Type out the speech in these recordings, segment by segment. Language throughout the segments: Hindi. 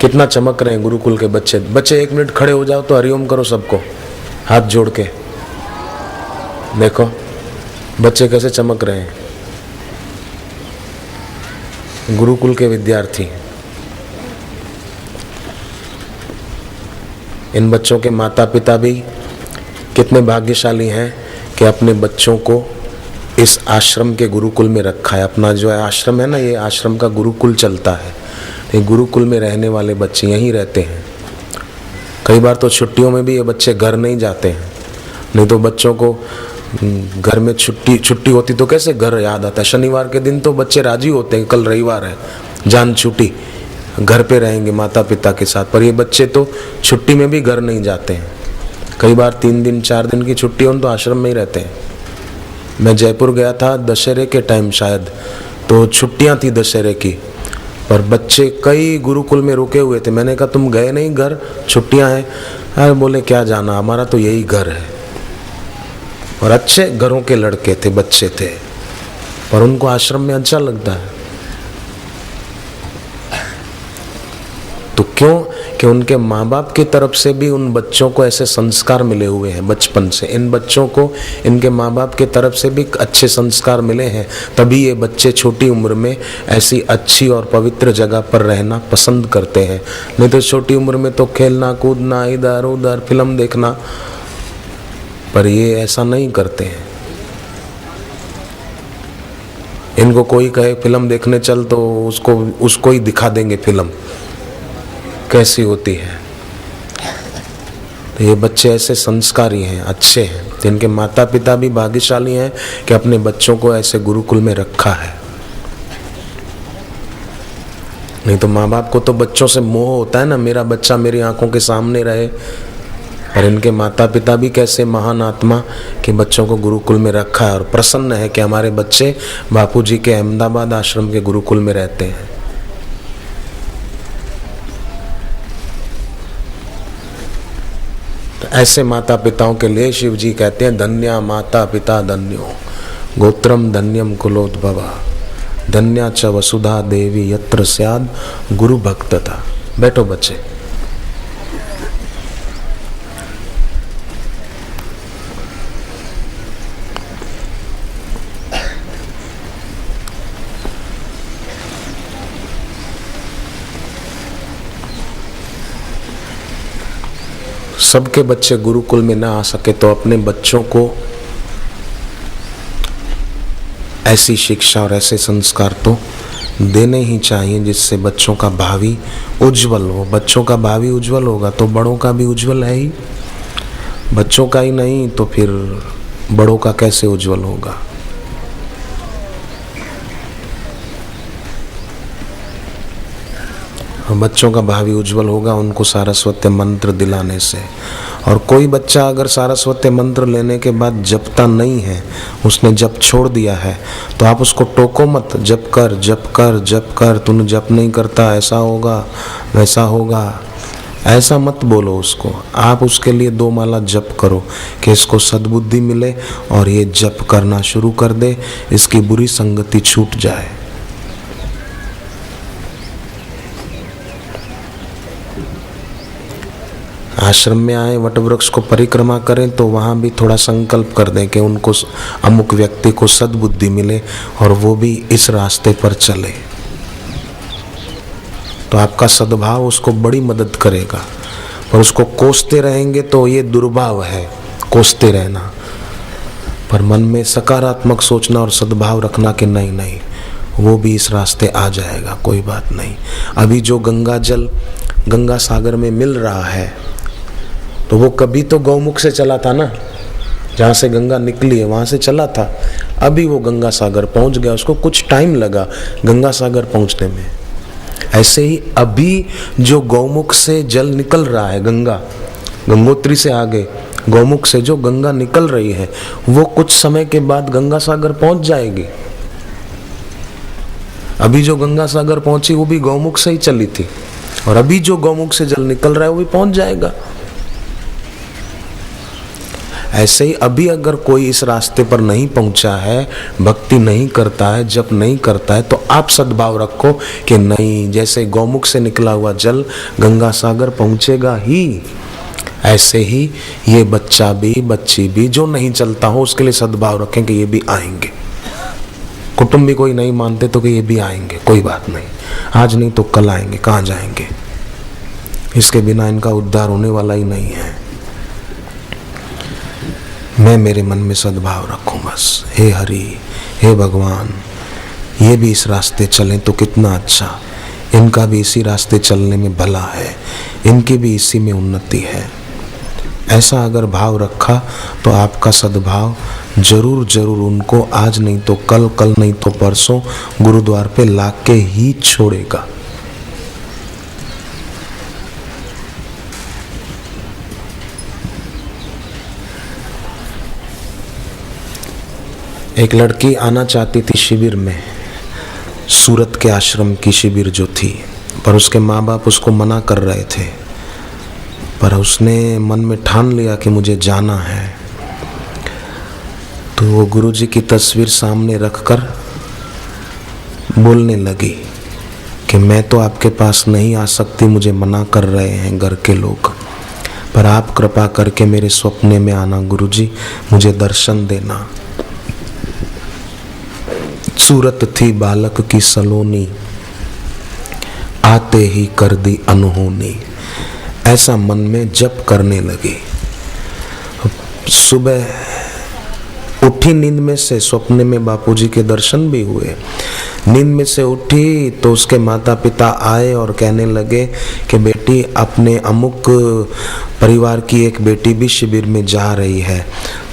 कितना चमक रहे हैं गुरुकुल के बच्चे। बच्चे 1 मिनट खड़े हो जाओ तो हरिओम करो सबको, हाथ जोड़ के। देखो बच्चे कैसे चमक रहे हैं, गुरुकुल के विद्यार्थी। इन बच्चों के माता पिता भी कितने भाग्यशाली हैं कि अपने बच्चों को इस आश्रम के गुरुकुल में रखा है। अपना जो है आश्रम है ना, ये आश्रम का गुरुकुल चलता है। ये गुरुकुल में रहने वाले बच्चे यहीं रहते हैं। कई बार तो छुट्टियों में भी ये बच्चे घर नहीं जाते हैं, नहीं तो बच्चों को घर में छुट्टी होती तो कैसे घर याद आता है। शनिवार के दिन तो बच्चे राजी होते हैं, कल रविवार है, जान छुट्टी, घर पे रहेंगे माता पिता के साथ। पर ये बच्चे तो छुट्टी में भी घर नहीं जाते हैं। कई बार 3 दिन 4 दिन की छुट्टी हो तो आश्रम में ही रहते हैं। मैं जयपुर गया था दशहरे के टाइम, शायद तो छुट्टियां थी दशहरे की, पर बच्चे कई गुरुकुल में रुके हुए थे। मैंने कहा तुम गए नहीं घर, छुट्टियां हैं? अरे बोले क्या जाना, हमारा तो यही घर है। और अच्छे घरों के लड़के थे, बच्चे थे, पर उनको आश्रम में अच्छा लगता है। तो क्यों कि उनके माँ बाप की तरफ से भी उन बच्चों को ऐसे संस्कार मिले हुए हैं बचपन से। इन बच्चों को इनके माँ बाप की तरफ से भी अच्छे संस्कार मिले हैं, तभी ये बच्चे छोटी उम्र में ऐसी अच्छी और पवित्र जगह पर रहना पसंद करते हैं। नहीं तो छोटी उम्र में तो खेलना कूदना, इधर उधर फिल्म देखना, पर ये ऐसा नहीं करते हैं। इनको कोई कहे फिल्म देखने चल तो उसको ही दिखा देंगे फिल्म कैसी होती है। तो ये बच्चे ऐसे संस्कारी हैं, अच्छे हैं। तो इनके माता पिता भी भाग्यशाली हैं कि अपने बच्चों को ऐसे गुरुकुल में रखा है। नहीं तो माँ बाप को तो बच्चों से मोह होता है ना, मेरा बच्चा मेरी आंखों के सामने रहे। और इनके माता पिता भी कैसे महान आत्मा के बच्चों को गुरुकुल में रखा है और प्रसन्न है कि हमारे बच्चे बापूजी के अहमदाबाद आश्रम के गुरुकुल में रहते हैं। ऐसे माता पिताओं के लिए शिव जी कहते हैं धन्या माता पिता धन्यो, गोत्रम धन्यम कुलोद्भवा, धन्या च वसुधा देवी यत्र स्याद गुरु भक्तता। बैठो बच्चे। सबके बच्चे गुरुकुल में ना आ सके तो अपने बच्चों को ऐसी शिक्षा और ऐसे संस्कार तो देने ही चाहिए जिससे बच्चों का भावी उज्जवल हो। बच्चों का भावी उज्जवल होगा तो बड़ों का भी उज्जवल है ही। बच्चों का ही नहीं तो फिर बड़ों का कैसे उज्जवल होगा। बच्चों का भावी उज्जवल होगा उनको सारस्वत मंत्र दिलाने से। और कोई बच्चा अगर सारस्वत मंत्र लेने के बाद जपता नहीं है, उसने जप छोड़ दिया है, तो आप उसको टोको मत, जप कर जप कर जप कर, तूने जप नहीं करता ऐसा होगा वैसा होगा, ऐसा मत बोलो उसको। आप उसके लिए 2 माला जप करो कि इसको सद्बुद्धि मिले और ये जप करना शुरू कर दे, इसकी बुरी संगति छूट जाए। आश्रम में आए, वट वृक्ष को परिक्रमा करें तो वहाँ भी थोड़ा संकल्प कर दें कि उनको अमुक व्यक्ति को सद्बुद्धि मिले और वो भी इस रास्ते पर चले, तो आपका सद्भाव उसको बड़ी मदद करेगा। पर उसको कोसते रहेंगे तो ये दुर्भाव है, कोसते रहना। पर मन में सकारात्मक सोचना और सद्भाव रखना कि नहीं नहीं वो भी इस रास्ते आ जाएगा, कोई बात नहीं। अभी जो गंगा जल गंगा सागर में मिल रहा है तो वो कभी तो गौमुख से चला था ना, जहाँ से गंगा निकली है वहाँ से चला था। अभी वो गंगा सागर पहुँच गया, उसको कुछ टाइम लगा गंगा सागर पहुँचने में। ऐसे ही अभी जो गौमुख से जल निकल रहा है, गंगोत्री से आगे गौमुख से जो गंगा निकल रही है वो कुछ समय के बाद गंगा सागर पहुँच जाएगी। अभी जो गंगा सागर पहुँची वो भी गौमुख से ही चली थी, और अभी जो गौमुख से जल निकल रहा है वो भी पहुँच जाएगा। ऐसे ही अभी अगर कोई इस रास्ते पर नहीं पहुंचा है, भक्ति नहीं करता है, जप नहीं करता है, तो आप सद्भाव रखो कि नहीं, जैसे गौमुख से निकला हुआ जल गंगा सागर पहुंचेगा ही, ऐसे ही ये बच्चा भी बच्ची भी जो नहीं चलता हो उसके लिए सद्भाव रखें कि ये भी आएंगे। कुटुंब भी कोई नहीं मानते तो कि ये भी आएंगे, कोई बात नहीं, आज नहीं तो कल आएंगे, कहाँ जाएंगे, इसके बिना इनका उद्धार होने वाला ही नहीं है। मैं मेरे मन में सद्भाव रखूं बस, हे हरि, हे भगवान, ये भी इस रास्ते चलें तो कितना अच्छा, इनका भी इसी रास्ते चलने में भला है, इनकी भी इसी में उन्नति है। ऐसा अगर भाव रखा तो आपका सद्भाव जरूर जरूर उनको आज नहीं तो कल, कल नहीं तो परसों गुरुद्वार पे ला के ही छोड़ेगा। एक लड़की आना चाहती थी शिविर में, सूरत के आश्रम की शिविर जो थी, पर उसके माँ बाप उसको मना कर रहे थे, पर उसने मन में ठान लिया कि मुझे जाना है। तो वो गुरुजी की तस्वीर सामने रखकर बोलने लगी कि मैं तो आपके पास नहीं आ सकती, मुझे मना कर रहे हैं घर के लोग, पर आप कृपा करके मेरे सपने में आना गुरुजी, मुझे दर्शन देना। सूरत थी बालक की सलोनी, आते ही कर दी अनहोनी। ऐसा मन में जप करने लगी। सुबह उठी नींद में से, सपने में बापूजी के दर्शन भी हुए। नींद में से उठी तो उसके माता पिता आए और कहने लगे कि बेटी, अपने अमुक परिवार की एक बेटी भी शिविर में जा रही है,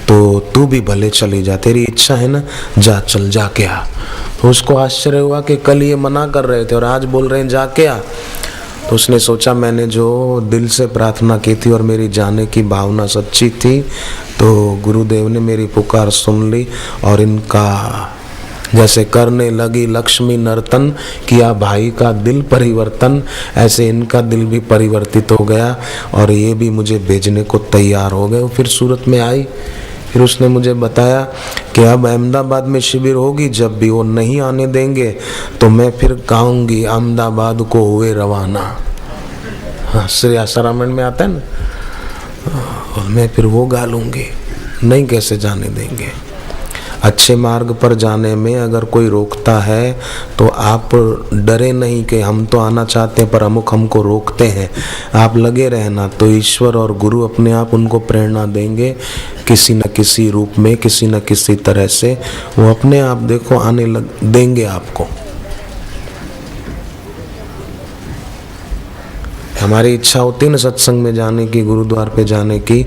तो तू भी भले चली जा, तेरी इच्छा है ना, जा, चल जाके आ। तो उसको आश्चर्य हुआ कि कल ये मना कर रहे थे और आज बोल रहे हैं जाके आ। तो उसने सोचा मैंने जो दिल से प्रार्थना की थी और मेरी जाने की भावना सच्ची थी, तो गुरुदेव ने मेरी पुकार सुन ली और इनका जैसे करने लगी लक्ष्मी नर्तन, किया भाई का दिल परिवर्तन, ऐसे इनका दिल भी परिवर्तित हो गया और ये भी मुझे भेजने को तैयार हो गए। फिर सूरत में आई, फिर उसने मुझे बताया कि अब अहमदाबाद में शिविर होगी, जब भी वो नहीं आने देंगे तो मैं फिर कहूँगी अहमदाबाद को हुए रवाना। हाँ, श्री आसारामण में आता है ना, और मैं फिर वो गा लूँगी, नहीं कैसे जाने देंगे। अच्छे मार्ग पर जाने में अगर कोई रोकता है तो आप डरे नहीं कि हम तो आना चाहते हैं पर अमुक हमको रोकते हैं, आप लगे रहना, तो ईश्वर और गुरु अपने आप उनको प्रेरणा देंगे किसी न किसी रूप में, किसी न किसी तरह से वो अपने आप देखो आने लग देंगे आपको। हमारी इच्छा होती है ना सत्संग में जाने की, गुरुद्वार पे जाने की,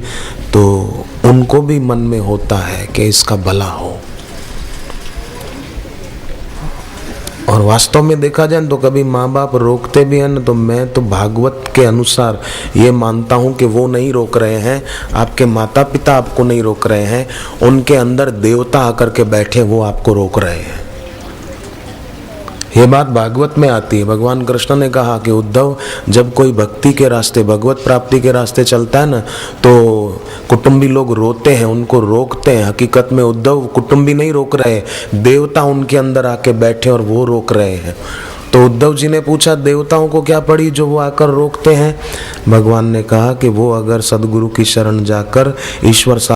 तो उनको भी मन में होता है कि इसका भला हो। और वास्तव में देखा जाए तो कभी माँ बाप रोकते भी हैं ना, तो मैं तो भागवत के अनुसार ये मानता हूँ कि वो नहीं रोक रहे हैं, आपके माता पिता आपको नहीं रोक रहे हैं, उनके अंदर देवता आकर के बैठे वो आपको रोक रहे हैं। ये बात भागवत में आती है। भगवान कृष्ण ने कहा कि उद्धव, जब कोई भक्ति के रास्ते, भगवत प्राप्ति के रास्ते चलता है ना, तो कुटुंबी लोग रोते हैं, उनको रोकते हैं। हकीकत में उद्धव कुटुंबी नहीं रोक रहे, देवता उनके अंदर आके बैठे और वो रोक रहे हैं। तो उद्धव जी ने पूछा देवताओं को क्या पड़ी जो वो आकर रोकते हैं? भगवान ने कहा कि वो अगर सदगुरु की शरण जाकर ईश्वर